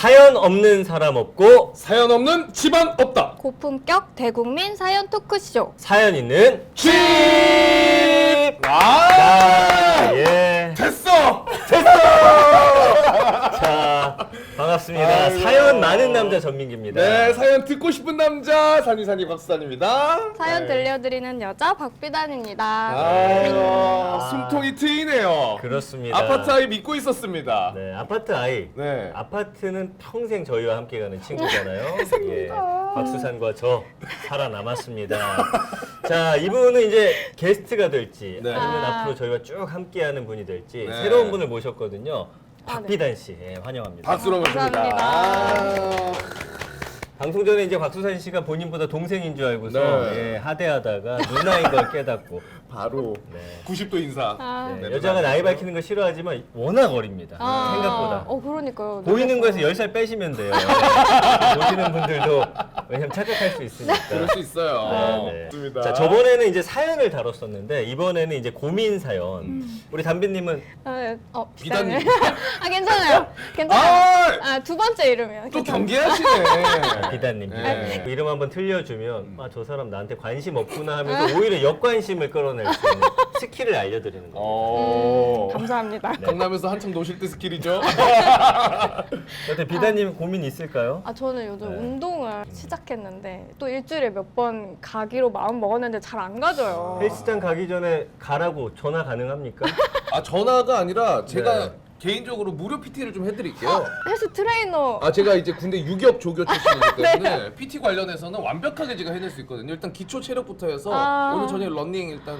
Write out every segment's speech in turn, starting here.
사연 없는 사람 없고 사연 없는 집안 없다. 고품격 대국민 사연 토크쇼. 사연 있는 집. 아, 예. 됐어. 자, 반갑습니다. 아이고. 사연 많은 남자 전민기입니다. 네, 사연 듣고 싶은 남자 산이산이 박수단입니다. 사연 네. 들려드리는 여자 박비단입니다. 아, 숨통이 트이네요. 그렇습니다. 아파트 아이 믿고 있었습니다. 네, 아파트 아이. 네. 아파트는 평생 저희와 함께 가는 친구잖아요. 예, 박수산과 저 살아남았습니다. 자, 이분은 이제 게스트가 될지 네. 아니면 아. 앞으로 저희와 쭉 함께하는 분이 될지 네. 새로운 분을 모셨거든요. 아, 박비단 씨, 예, 환영합니다. 박수로 모십니다. 감사합니다. 방송 전에 이제 박수산 씨가 본인보다 동생인 줄 알고서 네. 예, 하대하다가 누나인 걸 깨닫고 바로 네. 90도 인사. 아. 네, 네, 여자가 나이 밝히는 거 싫어하지만 워낙 어립니다. 아, 생각보다. 그러니까요. 보이는 놀랐어요. 거에서 10살 빼시면 돼요. 네. 보시는 분들도 왜냐면 착각할 수 있으니까. 그럴 수 있어요. 네, 네. 맞습니다. 자, 저번에는 이제 사연을 다뤘었는데 이번에는 이제 고민 사연. 우리 담비님은 비단님. 비단님. 아, 괜찮아요. 괜찮아요. 아, 두 번째 이름이요. 또 괜찮아요. 경계하시네. 비단님. 네. 이름 한번 틀려주면 아, 저 사람 나한테 관심 없구나 하면서 오히려 역관심을 끌어낼 수 있는 스킬을 알려드리는 겁니다. 감사합니다. 강남에서 한참 노실 때 스킬이죠. 여튼 비단님 고민 있을까요? 아, 저는 요즘 네. 운동을 시작했는데 또 일주일에 몇 번 가기로 마음 먹었는데 잘 안 가져요. 헬스장 가기 전에 가라고 전화 가능합니까? 아, 전화가 아니라 제가 네. 개인적으로 무료 PT를 좀 해드릴게요. 헬스 트레이너. 아, 제가 이제 군대 유격 조교 출신이기 때문에 네. PT 관련해서는 완벽하게 제가 해낼 수 있거든요. 일단 기초 체력부터 해서 아. 오늘 저녁에 러닝 일단.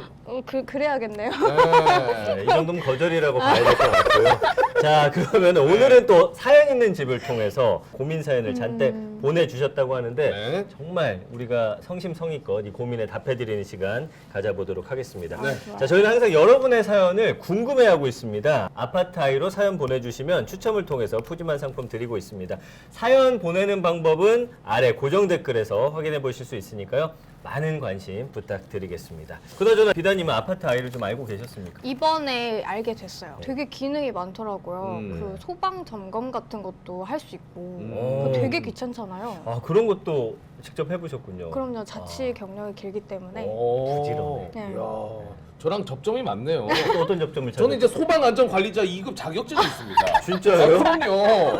그래야겠네요. 네. 네, 이 정도면 거절이라고 봐야 될 것 같고요. 자, 그러면 오늘은 또 사연 있는 집을 통해서 고민 사연을 잔뜩 보내주셨다고 하는데 네. 정말 우리가 성심성의껏 이 고민에 답해드리는 시간 가져보도록 하겠습니다. 네. 자, 저희는 항상 여러분의 사연을 궁금해하고 있습니다. 아파트 아이로 사연 보내주시면 추첨을 통해서 푸짐한 상품 드리고 있습니다. 사연 보내는 방법은 아래 고정 댓글에서 확인해 보실 수 있으니까요. 많은 관심 부탁드리겠습니다. 그나저나 비다님은 아파트 아이를 좀 알고 계셨습니까? 이번에 알게 됐어요. 네. 되게 기능이 많더라고요. 음. 그 소방 점검 같은 것도 할 수 있고 음. 그거 되게 귀찮잖아요. 아, 그런 것도 직접 해보셨군요. 그럼요. 자치 경력이 길기 때문에. 오. 부지런해. 네. 이야, 저랑 접점이 많네요. 또 어떤 접점을 저는 이제 찾았어요? 소방안전관리자 2급 자격증이 있습니다. 진짜요? 아, 그럼요.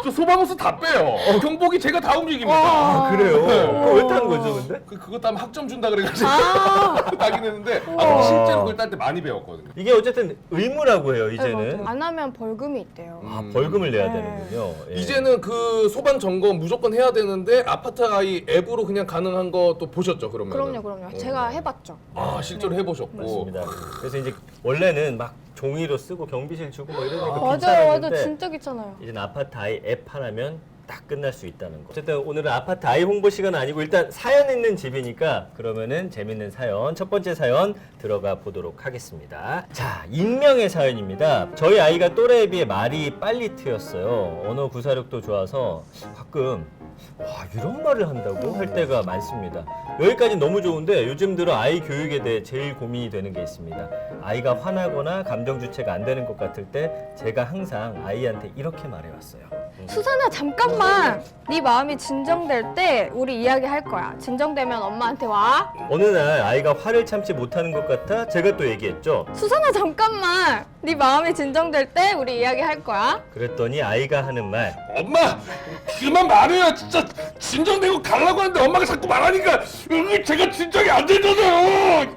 저 소방호스 다 빼요. 경보기 제가 다 움직입니다. 아, 그래요? 네. 그거 왜 타는 거죠, 근데? 그것 따면 학점 준다 그래가지고 아. 따긴 했는데 우와. 실제로 그걸 딸 때 많이 배웠거든요. 이게 어쨌든 의무라고 해요, 네, 이제는. 맞아요. 안 하면 벌금이 있대요. 아, 벌금을 내야 네. 되는군요. 예. 이제는 그 소방 점검 무조건 해야 되는데 아파트 아이 앱으로 그냥 가능한 거 또 보셨죠, 그러면? 그럼요. 제가 해봤죠. 아, 실제로 해보셨고. 맞습니다. 그래서 이제 원래는 막 종이로 쓰고 경비실 주고 뭐 이러니까 맞아요. 귀찮았는데 진짜 귀찮아요. 이제는 아파트 아이 앱 하나면 딱 끝날 수 있다는 거. 어쨌든 오늘은 아파트 아이 홍보 시간은 아니고 일단 사연 있는 집이니까 그러면은 재밌는 사연, 첫 번째 사연 들어가 보도록 하겠습니다. 자, 익명의 사연입니다. 저희 아이가 또래에 비해 말이 빨리 트였어요. 언어 구사력도 좋아서 가끔 와, 이런 말을 한다고 할 때가 많습니다. 여기까지 너무 좋은데 요즘 들어 아이 교육에 대해 제일 고민이 되는 게 있습니다. 아이가 화나거나 감정 주체가 안 되는 것 같을 때 제가 항상 아이한테 이렇게 말해왔어요. 수산아, 잠깐만. 네 마음이 진정될 때 우리 이야기할 거야. 진정되면 엄마한테 와. 어느 날 아이가 화를 참지 못하는 것 같아 제가 또 얘기했죠. 수산아, 잠깐만. 네 마음이 진정될 때 우리 이야기할 거야. 그랬더니 아이가 하는 말, 엄마! 그만 말해요. 진짜 진정되고 가려고 하는데 엄마가 자꾸 말하니까 제가 진정이 안 되잖아요.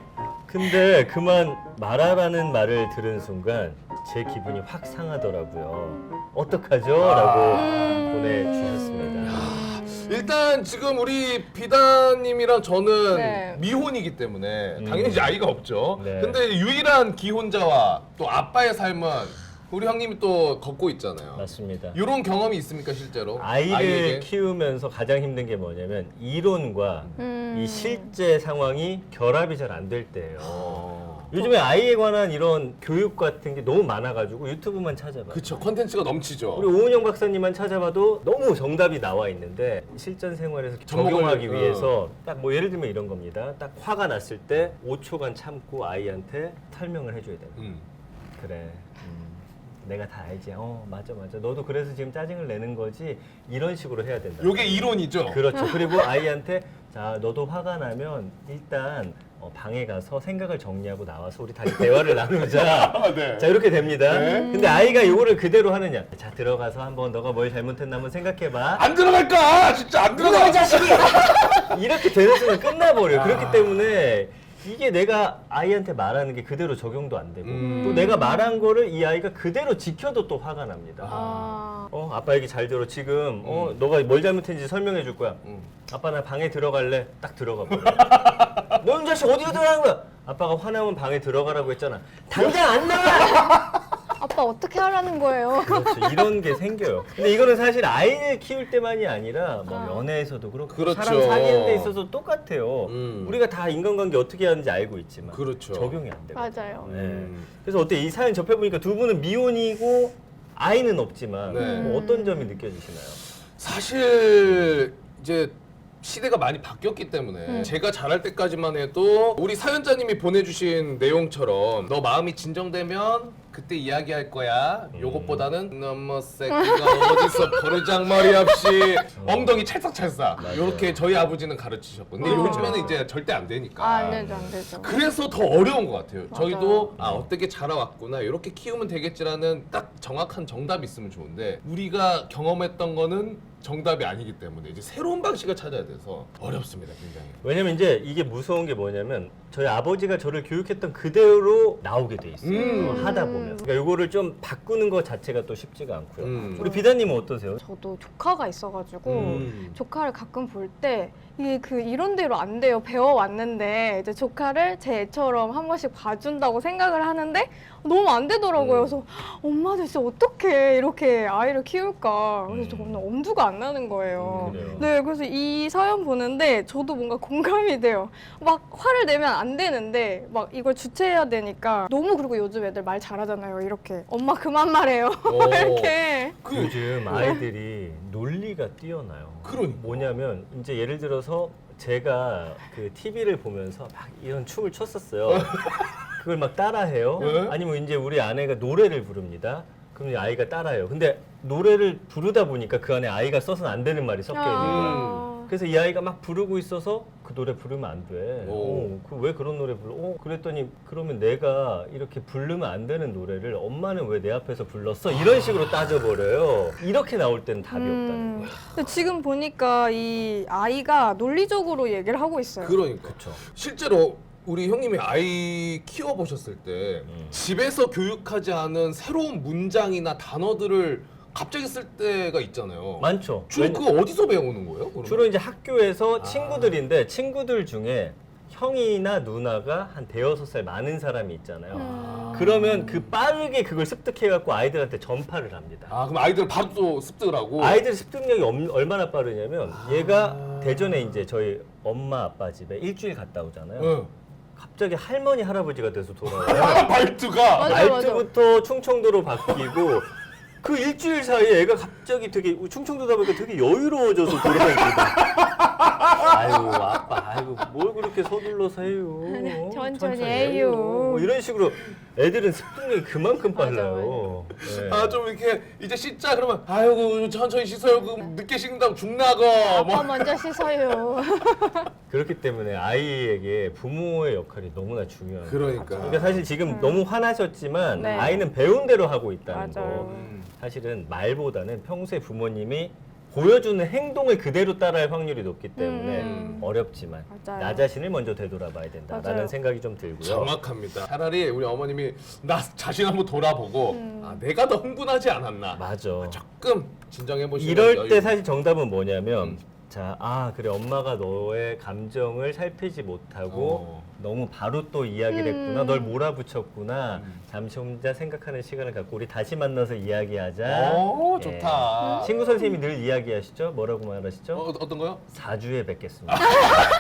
근데 그만 말하라는 말을 들은 순간 제 기분이 확 상하더라고요. 어떡하죠? 라고 보내주셨습니다. 일단 지금 우리 비다님이랑 저는 네. 미혼이기 때문에 당연히 이제 아이가 없죠. 네. 근데 유일한 기혼자와 또 아빠의 삶은 우리 형님이 또 걷고 있잖아요. 맞습니다. 이런 경험이 있습니까 실제로? 아이를 아이에게? 키우면서 가장 힘든 게 뭐냐면 이론과 음. 이 실제 상황이 결합이 잘 안 될 때예요. 어. 요즘에 아이에 관한 이런 교육 같은 게 너무 많아가지고 유튜브만 찾아봐요. 그쵸, 컨텐츠가 넘치죠. 우리 오은영 박사님만 찾아봐도 너무 정답이 나와 있는데 실전 생활에서 적용하기 접목을, 위해서 딱 뭐 예를 들면 이런 겁니다. 딱 화가 났을 때 5초간 참고 아이한테 설명을 해줘야 돼요. 그래. 내가 다 알지. 맞아. 너도 그래서 지금 짜증을 내는 거지. 이런 식으로 해야 된다. 요게 이론이죠. 그렇죠. 그리고 아이한테 자, 너도 화가 나면 일단 방에 가서 생각을 정리하고 나와서 우리 다시 대화를 나누자. 네. 자, 이렇게 됩니다. 네. 근데 아이가 요거를 그대로 하느냐. 자, 들어가서 한번 너가 뭘 잘못했나 한번 생각해봐. 안 들어갈까? 진짜 안 들어가. 이 자식이! 이렇게 되는 순간 끝나버려요. 그렇기 때문에 이게 내가 아이한테 말하는 게 그대로 적용도 안 되고 또 내가 말한 거를 이 아이가 그대로 지켜도 또 화가 납니다. 아빠 얘기 잘 들어. 지금 너가 뭘 잘못했는지 설명해 줄 거야. 아빠 나 방에 들어갈래. 딱 들어가 버려. 너 이 자식 어디로 들어가는 거야? 아빠가 화나면 방에 들어가라고 했잖아. 당장 안 나와! 아빠 어떻게 하라는 거예요? 그렇죠. 이런 게 생겨요. 근데 이거는 사실 아이를 키울 때만이 아니라 뭐 연애에서도 그렇고 그렇죠. 사람 사귀는 데 있어서 똑같아요. 음. 우리가 다 인간관계 어떻게 하는지 알고 있지만 그렇죠. 적용이 안 돼요. 맞아요. 네. 그래서 어때? 이 사연 접해보니까 두 분은 미혼이고 아이는 없지만 네. 뭐 어떤 점이 느껴지시나요? 사실 이제 시대가 많이 바뀌었기 때문에 제가 잘할 때까지만 해도 우리 사연자님이 보내주신 내용처럼 너 마음이 진정되면 그때 이야기할 거야. 요것보다는 너무 새끼가 어디서 버르장머리 없이 엉덩이 찰싹찰싹 맞아요. 이렇게 저희 아버지는 가르치셨고 근데 요즘에는 이제 절대 안 되니까 안 되죠. 그래서 더 어려운 것 같아요. 맞아요. 저희도 어떻게 자라왔구나 이렇게 키우면 되겠지라는 딱 정확한 정답이 있으면 좋은데 우리가 경험했던 거는 정답이 아니기 때문에 이제 새로운 방식을 찾아야 돼서 어렵습니다, 굉장히. 왜냐면 이제 이게 무서운 게 뭐냐면 저희 아버지가 저를 교육했던 그대로 나오게 돼 있어요. 하다 보면. 그러니까 요거를 좀 바꾸는 것 자체가 또 쉽지가 않고요. 우리 비다님은 어떠세요? 저도 조카가 있어가지고 음. 조카를 가끔 볼 때 이게 그 이런 대로 안 돼요. 배워왔는데 이제 조카를 제 애처럼 한 번씩 봐준다고 생각을 하는데 너무 안 되더라고요. 그래서 엄마들 진짜 어떻게 이렇게 아이를 키울까. 그래서 저는 엄두가 안 나는 거예요. 그래요. 네, 그래서 이 사연 보는데 저도 뭔가 공감이 돼요. 막 화를 내면 안 되는데 막 이걸 주체해야 되니까 너무 그리고 요즘 애들 말 잘하잖아요. 이렇게 엄마 그만 말해요. 이렇게. 요즘 아이들이 논리가 뛰어나요. 그러니까. 뭐냐면 이제 예를 들어서 제가 그 TV를 보면서 막 이런 춤을 췄었어요. 그걸 막 따라해요. 네? 아니면 이제 우리 아내가 노래를 부릅니다. 그럼 이 아이가 따라해요. 근데 노래를 부르다 보니까 그 안에 아이가 써서는 안 되는 말이 섞여 있는 거예요. 그래서 이 아이가 막 부르고 있어서 그 노래 부르면 안 돼. 왜 그런 노래 불러? 그랬더니 그러면 내가 이렇게 부르면 안 되는 노래를 엄마는 왜 내 앞에서 불렀어? 이런 식으로 따져버려요. 이렇게 나올 때는 답이 없다는 거예요. 근데 지금 보니까 이 아이가 논리적으로 얘기를 하고 있어요. 그러니까. 그렇죠. 실제로 우리 형님이 아이 키워보셨을 때 집에서 교육하지 않은 새로운 문장이나 단어들을 갑자기 쓸 때가 있잖아요. 많죠. 주로 그거 어디서 배우는 거예요? 그러면? 주로 이제 학교에서 친구들인데 친구들 중에 형이나 누나가 한 대여섯 살 많은 사람이 있잖아요. 그러면 그 빠르게 그걸 습득해갖고 아이들한테 전파를 합니다. 그럼 아이들 바로 또 습득을 하고. 아이들 습득력이 얼마나 빠르냐면 얘가 대전에 이제 저희 엄마 아빠 집에 일주일 갔다 오잖아요. 응. 갑자기 할머니 할아버지가 돼서 돌아와요. 말투가. 맞아. 말투부터 충청도로 바뀌고 그 일주일 사이에 애가 갑자기 되게 충청도다 보니까 되게 여유로워져서 돌아다닙니다. 아이고 아빠 아이고 뭘 그렇게 서둘러서 해요. 천천히 해요. 뭐 이런 식으로 애들은 습득력이 그만큼 빨라요. 네. 좀 이렇게 이제 씻자 그러면 아이고 천천히 씻어요. 그 늦게 씻는다고 죽나고. 아빠 먼저 씻어요. 그렇기 때문에 아이에게 부모의 역할이 너무나 중요한 거예요. 그러니까. 사실 지금 너무 화나셨지만 네. 아이는 배운 대로 하고 있다는 맞아요. 거. 사실은 말보다는 평소에 부모님이 보여주는 행동을 그대로 따라할 확률이 높기 때문에 어렵지만 맞아요. 나 자신을 먼저 되돌아봐야 된다라는 맞아요. 생각이 좀 들고요. 정확합니다. 차라리 우리 어머님이 나 자신 한번 돌아보고 내가 더 흥분하지 않았나. 맞아. 조금 진정해 보시면 이럴 때 사실 정답은 뭐냐면 자, 그래 엄마가 너의 감정을 살피지 못하고 너무 바로 또 이야기를 했구나. 널 몰아붙였구나. 잠시 혼자 생각하는 시간을 갖고 우리 다시 만나서 이야기하자. 오, 예. 좋다. 친구 선생님이 늘 이야기하시죠? 뭐라고 말하시죠? 어떤 거요? 4주에 뵙겠습니다.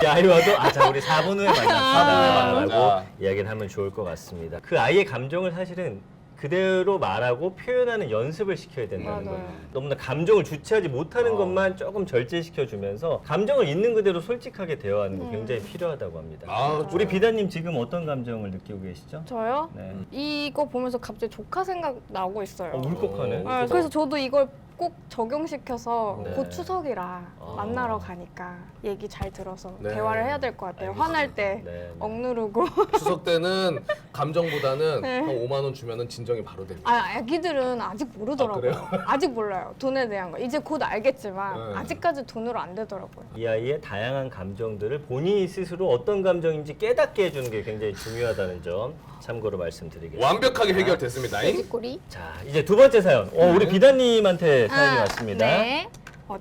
아이와도 자 우리 4분 후에 만납시다 만나자. 라고 이야기를 하면 좋을 것 같습니다. 그 아이의 감정을 사실은 그대로 말하고 표현하는 연습을 시켜야 된다는 맞아요. 거예요. 너무나 감정을 주체하지 못하는 어. 것만 조금 절제시켜주면서 감정을 있는 그대로 솔직하게 대화하는 거 굉장히 필요하다고 합니다. 아, 우리 비다님 지금 어떤 감정을 느끼고 계시죠? 저요? 네. 이거 보면서 갑자기 조카 생각 나고 있어요. 울컥하네. 네, 그래서 저도 이걸 꼭 적용시켜서 네. 곧 추석이라 아. 만나러 가니까 얘기 잘 들어서 네. 대화를 해야 될 것 같아요. 화날 때 네, 네. 억누르고. 추석 때는 감정보다는 네. 한 5만 원 주면은 진정이 바로 됩니다. 아, 아기들은 아직 모르더라고요. 그래요? 아직 몰라요. 돈에 대한 거. 이제 곧 알겠지만 네. 아직까지 돈으로 안 되더라고요. 이 아이의 다양한 감정들을 본인이 스스로 어떤 감정인지 깨닫게 해주는 게 굉장히 중요하다는 점 참고로 말씀드리겠습니다. 완벽하게 해결됐습니다. 돼지꼬리. 자, 이제 두 번째 사연. 우리 비다님한테 사연이 왔습니다. 네.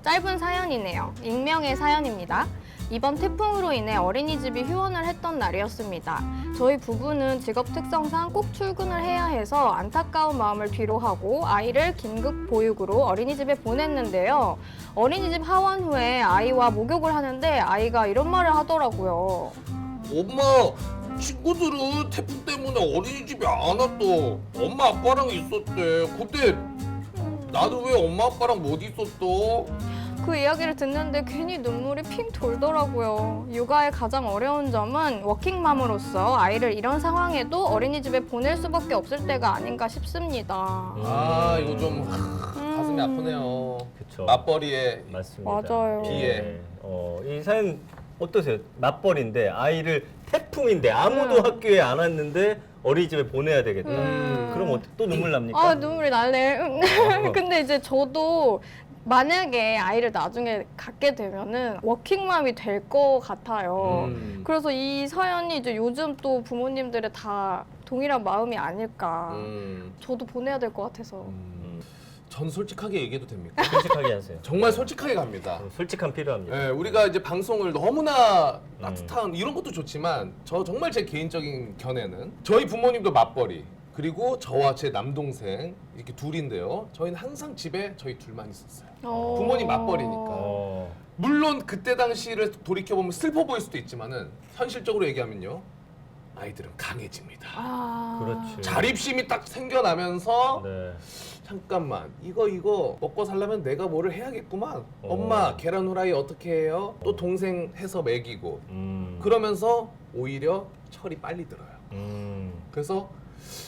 짧은 사연이네요. 익명의 사연입니다. 이번 태풍으로 인해 어린이집이 휴원을 했던 날이었습니다. 저희 부부는 직업 특성상 꼭 출근을 해야 해서 안타까운 마음을 뒤로하고 아이를 긴급 보육으로 어린이집에 보냈는데요. 어린이집 하원 후에 아이와 목욕을 하는데 아이가 이런 말을 하더라고요. 엄마, 친구들은 태풍 때문에 어린이집에 안 왔어. 엄마 아빠랑 있었대. 근데 나도 왜 엄마 아빠랑 못 있었어? 그 이야기를 듣는데 괜히 눈물이 핑 돌더라고요. 육아의 가장 어려운 점은 워킹맘으로서 아이를 이런 상황에도 어린이집에 보낼 수밖에 없을 때가 아닌가 싶습니다. 아, 이거 좀 가슴이 아프네요. 그쵸. 맞벌이에 맞습니다. 맞아요. 비애. 이 사연 어떠세요? 맞벌인데 아이를 태풍인데 아무도 학교에 안 왔는데 어린이집에 보내야 되겠다. 그럼 또 눈물 납니까? 아, 눈물이 나네. 근데 이제 저도 만약에 아이를 나중에 갖게 되면은 워킹맘이 될 것 같아요. 그래서 이 사연이 이제 요즘 또 부모님들의 다 동일한 마음이 아닐까. 저도 보내야 될 것 같아서. 전 솔직하게 얘기해도 됩니까? 솔직하게 하세요. 정말 솔직하게 갑니다. 솔직함 필요합니다. 네, 우리가 이제 방송을 너무나 따뜻한 이런 것도 좋지만 저 정말 제 개인적인 견해는 저희 부모님도 맞벌이 그리고 저와 제 남동생 이렇게 둘인데요. 저희는 항상 집에 저희 둘만 있었어요. 부모님 맞벌이니까. 어, 물론 그때 당시를 돌이켜보면 슬퍼 보일 수도 있지만은 현실적으로 얘기하면요. 아이들은 강해집니다. 아. 그렇지. 자립심이 딱 생겨나면서 네. 잠깐만 이거 먹고 살려면 내가 뭐를 해야겠구만. 엄마 계란 후라이 어떻게 해요? 또 동생 해서 먹이고 그러면서 오히려 철이 빨리 들어요. 그래서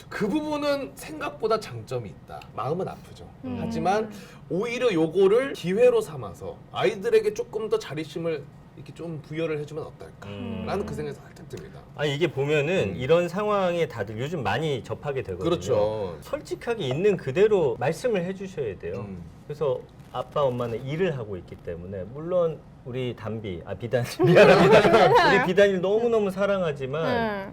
그 부분은 생각보다 장점이 있다. 마음은 아프죠. 하지만 오히려 요거를 기회로 삼아서 아이들에게 조금 더 자립심을 이렇게 좀 부여를 해주면 어떨까? 라는 그 생각이 살짝 듭니다. 아니 이게 보면은 이런 상황에 다들 요즘 많이 접하게 되거든요. 그렇죠. 솔직하게 있는 그대로 말씀을 해주셔야 돼요. 그래서 아빠 엄마는 일을 하고 있기 때문에 물론 우리 비단 미안합니다. 우리 비단이 너무 너무 사랑하지만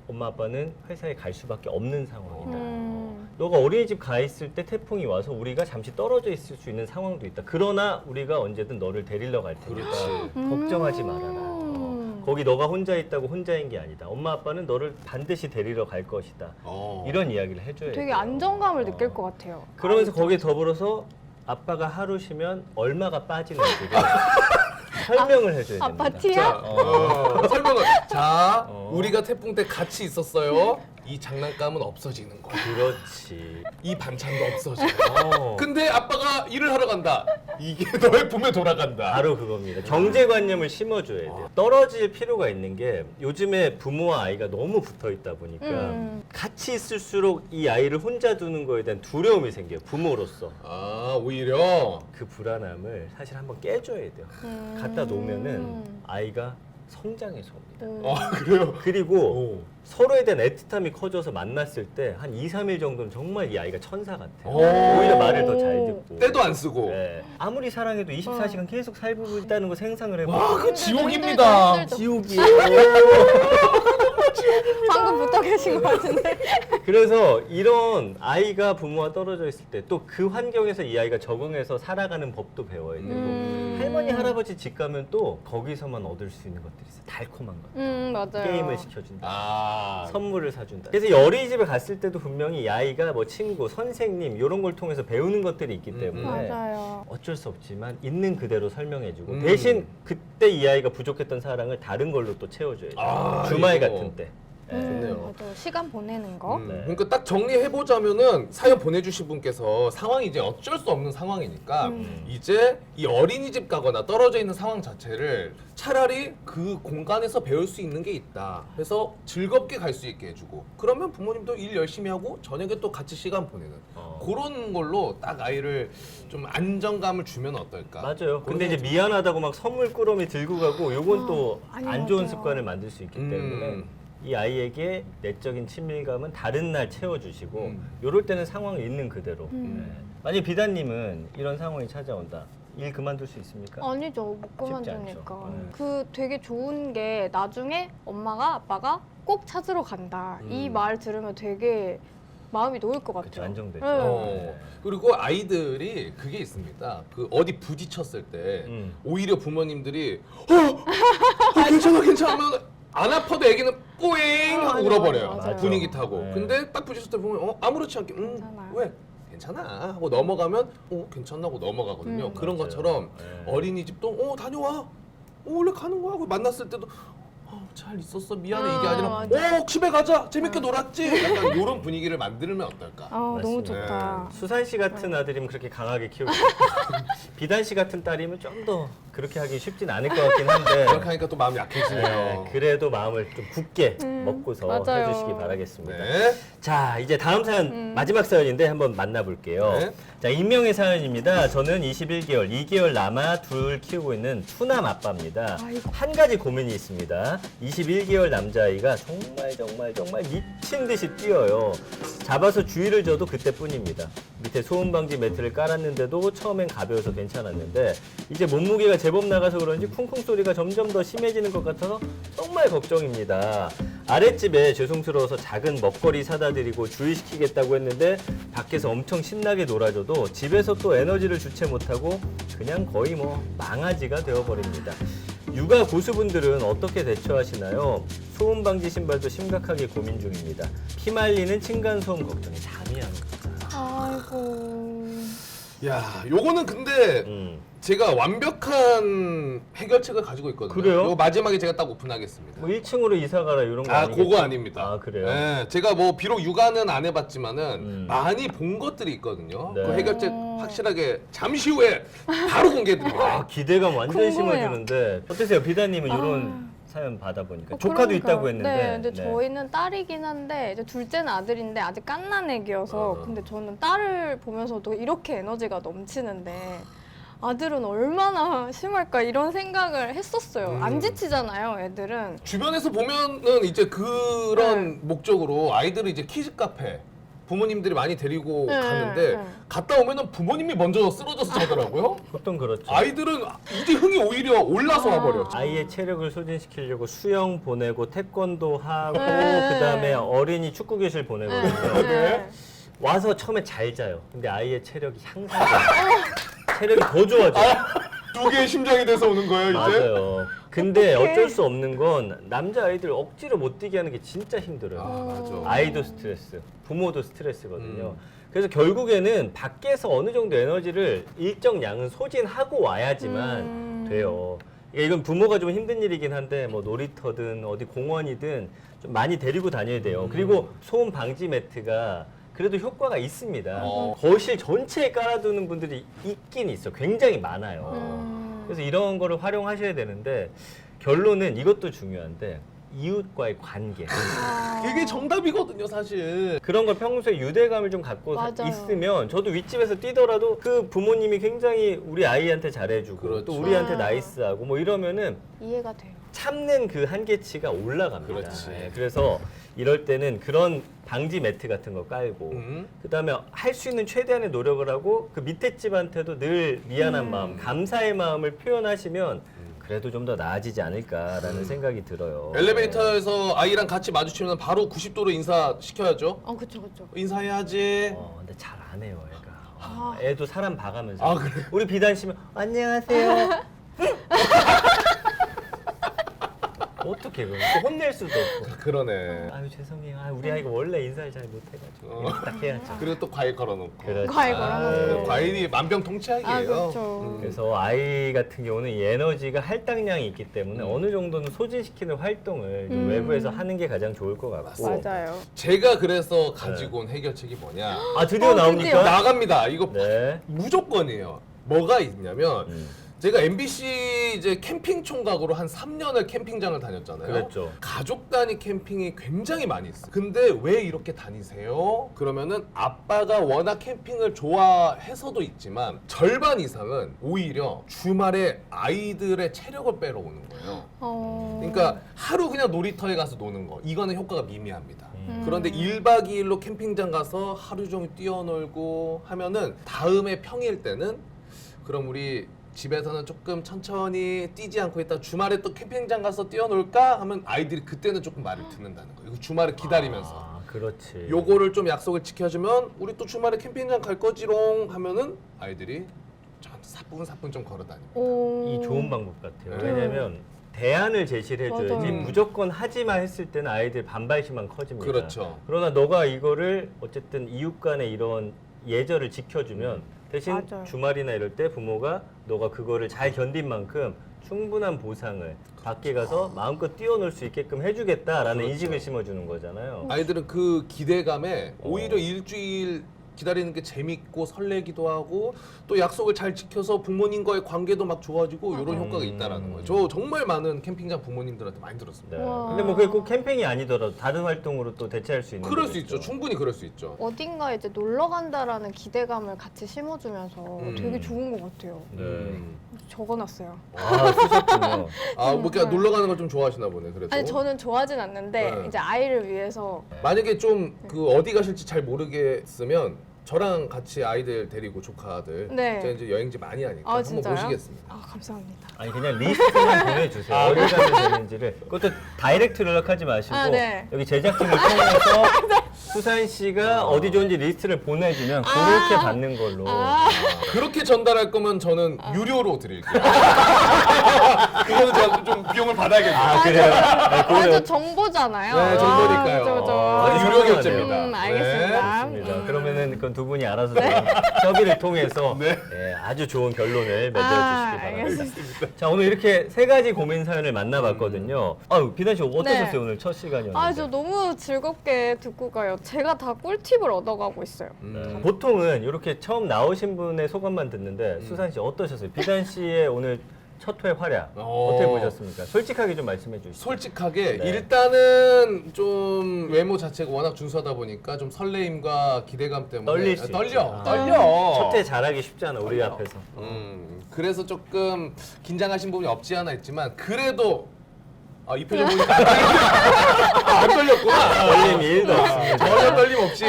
엄마 아빠는 회사에 갈 수밖에 없는 상황이다. 너가 어린이집 가 있을 때 태풍이 와서 우리가 잠시 떨어져 있을 수 있는 상황도 있다. 그러나 우리가 언제든 너를 데리러 갈 테니까 그렇지. 걱정하지 말아라. 거기 너가 혼자 있다고 혼자인 게 아니다. 엄마 아빠는 너를 반드시 데리러 갈 것이다. 이런 이런 이야기를 해줘야 되게 돼요. 안정감을 느낄 것 같아요. 그러면서 거기에 더불어서 아빠가 하루 쉬면 얼마가 빠지는지를 설명을 해줘야 됩니다. 아파트야? 설명을. 자, 어. 우리가 태풍 때 같이 있었어요. 이 장난감은 없어지는 거야. 그렇지. 이 반찬도 없어져. 어. 근데 아빠가 일을 하러 간다. 이게 너의 품에 돌아간다. 바로 그겁니다. 경제관념을 심어줘야 돼요. 떨어질 필요가 있는 게 요즘에 부모와 아이가 너무 붙어 있다 보니까 같이 있을수록 이 아이를 혼자 두는 거에 대한 두려움이 생겨요. 부모로서. 아, 오히려 그 불안함을 사실 한번 깨줘야 돼요. 갖다 놓으면은 아이가 성장해서 옵니다. 그래요. 그리고 서로에 대한 애틋함이 커져서 만났을 때 한 2, 3일 정도는 정말 이 아이가 천사 같아요. 오. 오히려 말을 더 잘 듣고. 때도 안 쓰고. 네. 아무리 사랑해도 24시간 계속 살고 있다는 거 생각을 해봐. 와, 그 힘들죠, 지옥입니다. 힘들죠. 지옥이에요. 방금 붙어 계신 것 같은데. 그래서 이런 아이가 부모와 떨어져 있을 때 또 그 환경에서 이 아이가 적응해서 살아가는 법도 배워야 되고 할머니 할아버지 집 가면 또 거기서만 얻을 수 있는 것들이 있어요. 달콤한 것. 맞아요. 게임을 시켜준다. 아, 선물을 사준다. 그래서 이 어린이집에 갔을 때도 분명히 이 아이가 뭐 친구, 선생님 이런 걸 통해서 배우는 것들이 있기 때문에 맞아요. 어쩔 수 없지만 있는 그대로 설명해주고 대신 그때 이 아이가 부족했던 사랑을 다른 걸로 또 채워줘야 돼요. 아, 주말 이거. 같은 때. 좋네요. 맞아요. 시간 보내는 거. 네. 그러니까 딱 정리해보자면은 사연 보내주신 분께서 상황이 이제 어쩔 수 없는 상황이니까 이제 이 어린이집 가거나 떨어져 있는 상황 자체를 차라리 그 공간에서 배울 수 있는 게 있다. 그래서 즐겁게 갈 수 있게 해주고 그러면 부모님도 일 열심히 하고 저녁에 또 같이 시간 보내는 그런 걸로 딱 아이를 좀 안정감을 주면 어떨까. 맞아요. 근데 그런 이제 미안하다고 막 선물 꾸러미 들고 가고 요건 또 아니, 안 좋은 맞아요. 습관을 만들 수 있기 때문에 이 아이에게 내적인 친밀감은 다른 날 채워주시고 요럴 때는 상황을 있는 그대로. 네. 만약 비단님은 이런 상황이 찾아온다. 일 그만둘 수 있습니까? 아니죠. 못 쉽지 그만두니까. 않죠. 네. 그 되게 좋은 게 나중에 엄마가 아빠가 꼭 찾으러 간다. 이 말 들으면 되게 마음이 놓일 것 같아요. 그쵸, 안정되죠. 네. 그리고 아이들이 그게 있습니다. 그 어디 부딪혔을 때 오히려 부모님들이 괜찮아 괜찮아 안 아파도 애기는 뿌잉 하고 맞아, 울어버려요. 맞아요. 분위기 타고. 네. 근데 딱 부딪혔을 때 보면 아무렇지 않게 괜찮아요. 왜? 괜찮아 하고 넘어가면 괜찮나 하고 넘어가거든요. 그런 맞아요. 것처럼 네. 어린이집도 다녀와. 원래 가는 거야. 하고 만났을 때도 잘 있었어 미안해 이게 아니라 맞아. 집에 가자 재밌게 놀았지 약간 이런 분위기를 만들면 어떨까. 너무 맞습니다. 좋다. 수산 씨 같은 아들이면 그렇게 강하게 키우고 비단 씨 같은 딸이면 좀 더 그렇게 하기 쉽진 않을 것 같긴 한데 그렇게 하니까 또 마음이 약해지네요. 네, 그래도 마음을 좀 굳게 먹고서 맞아요. 해주시기 바라겠습니다. 네. 자, 이제 다음 사연 마지막 사연인데 한번 만나볼게요. 네. 자, 익명의 사연입니다. 저는 21개월, 2개월 남아 둘 키우고 있는 투남 아빠입니다. 아이고. 한 가지 고민이 있습니다. 21개월 남자아이가 정말 미친 듯이 뛰어요. 잡아서 주의를 줘도 그때뿐입니다. 밑에 소음 방지 매트를 깔았는데도 처음엔 가벼워서 괜찮았는데 이제 몸무게가 제법 나가서 그런지 쿵쿵 소리가 점점 더 심해지는 것 같아서 정말 걱정입니다. 아랫집에 죄송스러워서 작은 먹거리 사다 드리고 주의시키겠다고 했는데 밖에서 엄청 신나게 놀아줘도 집에서 또 에너지를 주체 못하고 그냥 거의 뭐 망아지가 되어버립니다. 육아 고수분들은 어떻게 대처하시나요? 소음 방지 신발도 심각하게 고민 중입니다. 피말리는 층간소음 걱정이 잠이 안 갑니다. 아이고. 야, 요거는 근데 제가 완벽한 해결책을 가지고 있거든요. 그래요? 요거 마지막에 제가 딱 오픈하겠습니다. 뭐 1층으로 이사 가라 이런 거 아니겠죠? 그거 아닙니다. 아, 그래요? 네, 제가 뭐 비록 육아는 안 해봤지만은 많이 본 것들이 있거든요. 네. 그 해결책 확실하게 잠시 후에 바로 공개해드립니다. 아, 기대감 완전 궁금해요. 심어지는데 어떠세요? 비다님은 이런 사연 받아보니까 조카도 그러니까요. 있다고 했는데 네, 근데 저희는 딸이긴 한데 이제 둘째는 아들인데 아직 갓난애기여서 근데 저는 딸을 보면서도 이렇게 에너지가 넘치는데 아들은 얼마나 심할까 이런 생각을 했었어요. 안 지치잖아요, 애들은. 주변에서 보면은 이제 그런 네. 목적으로 아이들을 이제 키즈 카페 부모님들이 많이 데리고 네, 가는데 네. 갔다 오면은 부모님이 먼저 쓰러져서 자더라고요. 보통 그렇죠. 아이들은 이제 흥이 오히려 올라서 와버려. 아이의 체력을 소진시키려고 수영 보내고 태권도 하고 네. 그다음에 어린이 축구 교실 보내거든요. 네. 와서 처음에 잘 자요. 근데 아이의 체력이 향상돼요. 체력이 더 좋아져요. 두 개의 심장이 돼서 오는 거예요 이제. 맞아요. 근데 어떡해. 어쩔 수 없는 건 남자 아이들 억지로 못 뛰게 하는 게 진짜 힘들어요. 맞아. 아이도 스트레스, 부모도 스트레스거든요. 그래서 결국에는 밖에서 어느 정도 에너지를 일정 양은 소진하고 와야지만 돼요. 그러니까 이건 부모가 좀 힘든 일이긴 한데 뭐 놀이터든 어디 공원이든 좀 많이 데리고 다녀야 돼요. 그리고 소음 방지 매트가 그래도 효과가 있습니다. 거실 전체에 깔아두는 분들이 있긴 있어. 굉장히 많아요. 그래서 이런 거를 활용하셔야 되는데 결론은 이것도 중요한데 이웃과의 관계. 그게 정답이거든요 사실. 그런 걸 평소에 유대감을 좀 갖고 맞아요. 있으면 저도 윗집에서 뛰더라도 그 부모님이 굉장히 우리 아이한테 잘해주고 그렇죠. 또 우리한테 아. 나이스하고 뭐 이러면은 이해가 돼요. 참는 그 한계치가 올라갑니다. 그렇지. 네, 그래서 이럴 때는 그런 방지 매트 같은 거 깔고 그다음에 할 수 있는 최대한의 노력을 하고 그 밑에 집한테도 늘 미안한 마음, 감사의 마음을 표현하시면 그래도 좀 더 나아지지 않을까라는 생각이 들어요. 엘리베이터에서 아이랑 같이 마주치면 바로 90도로 인사시켜야죠. 그쵸. 인사해야지. 근데 잘 안 해요, 애가. 아. 애도 사람 봐가면서. 아, 그래? 우리 비단 씨면 안녕하세요. 어떻게 그럼 또 혼낼 수도 없고. 그러네. 아유 죄송해요. 아, 우리 아이가 원래 인사를 잘 못해가지고 이렇게 딱 해야죠. 그리고 또 과일 걸어놓고. 그렇죠. 과일 걸어놓고. 과일이 만병통치약이에요. 아, 그렇죠. 그래서 아이 같은 경우는 이 에너지가 할당량이 있기 때문에 어느 정도는 소진시키는 활동을 좀 외부에서 하는 게 가장 좋을 것 같고. 맞아요. 제가 그래서 가지고 온 해결책이 뭐냐? 아 드디어 어, 나옵니까? 드디어. 나갑니다. 이거 네. 무조건이에요. 뭐가 있냐면 음. 제가 MBC 이제 캠핑 총각으로 한 3년을 캠핑장을 다녔잖아요. 그랬죠. 가족 단위 캠핑이 굉장히 많이 있어요. 근데 왜 이렇게 다니세요? 그러면은 아빠가 워낙 캠핑을 좋아해서도 있지만 절반 이상은 오히려 주말에 아이들의 체력을 빼러 오는 거예요. 그러니까 하루 그냥 놀이터에 가서 노는 거 이거는 효과가 미미합니다. 그런데 1박 2일로 캠핑장 가서 하루 종일 뛰어놀고 하면은 다음에 평일 때는 그럼 우리 집에서는 조금 천천히 뛰지 않고 있다 주말에 또 캠핑장 가서 뛰어놀까 하면 아이들이 그때는 조금 말을 듣는다는 거예요. 주말을 기다리면서 아, 그렇지. 요거를 좀 약속을 지켜주면 우리 또 주말에 캠핑장 갈 거지롱 하면은 아이들이 사뿐사뿐 좀 걸어다니고 이 좋은 방법 같아요. 네. 왜냐면 대안을 제시를 해줘야지 맞아요. 무조건 하지마 했을 때는 아이들 반발심만 커집니다. 그렇죠. 그러나 너가 이거를 어쨌든 이웃 간의 이런 예절을 지켜주면 대신 맞아요. 주말이나 이럴 때 부모가 너가 그거를 잘 견딘 만큼 충분한 보상을 밖에 가서 마음껏 뛰어놀 수 있게끔 해주겠다라는 그렇죠. 인식을 심어주는 거잖아요. 아이들은 그 기대감에 오히려 일주일 기다리는 게 재밌고 설레기도 하고 또 약속을 잘 지켜서 부모님과의 관계도 막 좋아지고 이런 효과가 있다라는 거예요. 저 정말 많은 캠핑장 부모님들한테 많이 들었습니다. 네. 와. 근데 뭐 그게 꼭 캠핑이 아니더라도 다른 활동으로 또 대체할 수 있는 그럴 수 거겠죠. 있죠. 충분히 그럴 수 있죠. 어딘가 이제 놀러 간다라는 기대감을 같이 심어주면서 되게 좋은 것 같아요. 네. 적어놨어요. 아 쓰셨군요. 아, 뭐 그냥 놀러 가는 걸 좀 좋아하시나 보네. 그래도. 아니 저는 좋아하진 않는데 네. 이제 아이를 위해서 만약에 좀 그 어디 가실지 잘 모르겠으면 저랑 같이 아이들 데리고 조카들 네. 제가 이제 여행지 많이 하니까 아, 한번 진짜요? 모시겠습니다. 아 감사합니다. 아니 그냥 리스트만 보내주세요. 어디 가면 되는지를. 그것도 다이렉트 연락하지 마시고 아, 네. 여기 제작진을 통해서 수산 씨가 어디 좋은지 리스트를 보내주면 그렇게 받는 걸로. 그렇게 전달할 거면 저는 유료로 드릴게요. 그거는 제가 좀 비용을 받아야겠네요. 아 그래요? 네, 아주 정보잖아요. 네, 정보니까요. 그죠, 그죠. 아, 유료 결제입니다. 알겠습니다. 좋습니다. 그러면은 그건 두 분이 알아서 좀 협의를 통해서 네. 예, 아주 좋은 결론을 맺어주시기 바랍니다. 알겠습니다. 자 오늘 이렇게 세 가지 고민 사연을 만나봤거든요. 아유 비단 씨 어떠셨어요 네. 오늘 첫 시간이었는데? 아, 저 너무 즐겁게 듣고 가요. 제가 다 꿀팁을 얻어가고 있어요. 네. 보통은 이렇게 처음 나오신 분의 소감만 듣는데 수산 씨 어떠셨어요? 비단 씨의 오늘 첫 회 활약 어떻게 보셨습니까? 솔직하게 좀 말씀해 주시죠. 솔직하게 네. 일단은 좀 외모 자체가 워낙 준수하다 보니까 좀 설레임과 기대감 때문에 떨릴 수 떨려. 있죠. 아. 떨려. 첫 회 잘하기 쉽지 않아 우리 떨려. 앞에서. 그래서 조금 긴장하신 부분이 없지 않아 있지만 그래도 이 표정 보니까 안 떨렸구나. 떨림이 1도 없습니다. 전혀 떨림 없이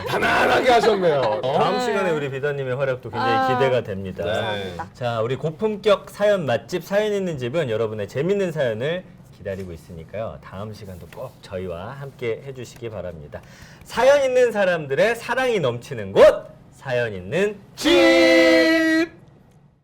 편안하게 하셨네요. 다음 시간에 우리 비단님의 활약도 굉장히 아. 기대가 됩니다. 감사합니다. 자, 우리 고품격 사연 맛집 사연 있는 집은 여러분의 재밌는 사연을 기다리고 있으니까요. 다음 시간도 꼭 저희와 함께 해주시기 바랍니다. 사연 있는 사람들의 사랑이 넘치는 곳 사연 있는 집!